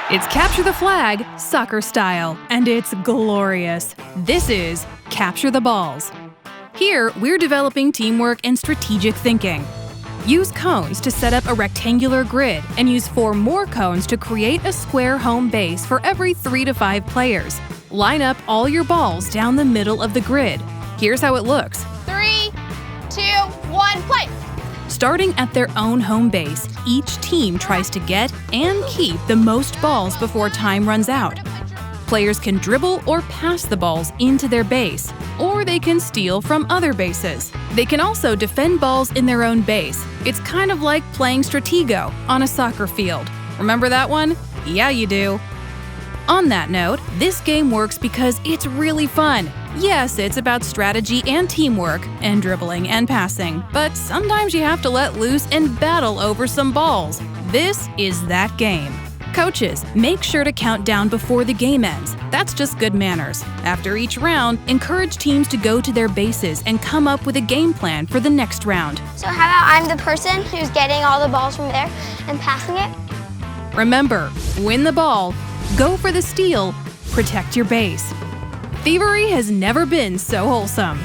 It's capture the flag, soccer style, and it's glorious. This is Capture the Balls. Here, we're developing teamwork and strategic thinking. Use cones to set up a rectangular grid and use 4 more cones to create a square home base for every 3 to 5 players. Line up all your balls down the middle of the grid. Here's how it looks. 3, 2, 1, play! Starting at their own home base, each team tries to get and keep the most balls before time runs out. Players can dribble or pass the balls into their base, or they can steal from other bases. They can also defend balls in their own base. It's kind of like playing Stratego on a soccer field. Remember that one? Yeah, you do. On that note, this game works because it's really fun. Yes, it's about strategy and teamwork, and dribbling and passing, but sometimes you have to let loose and battle over some balls. This is that game. Coaches, make sure to count down before the game ends. That's just good manners. After each round, encourage teams to go to their bases and come up with a game plan for the next round. So how about I'm the person who's getting all the balls from there and passing it? Remember, win the ball, go for the steal, protect your base. Thievery has never been so wholesome.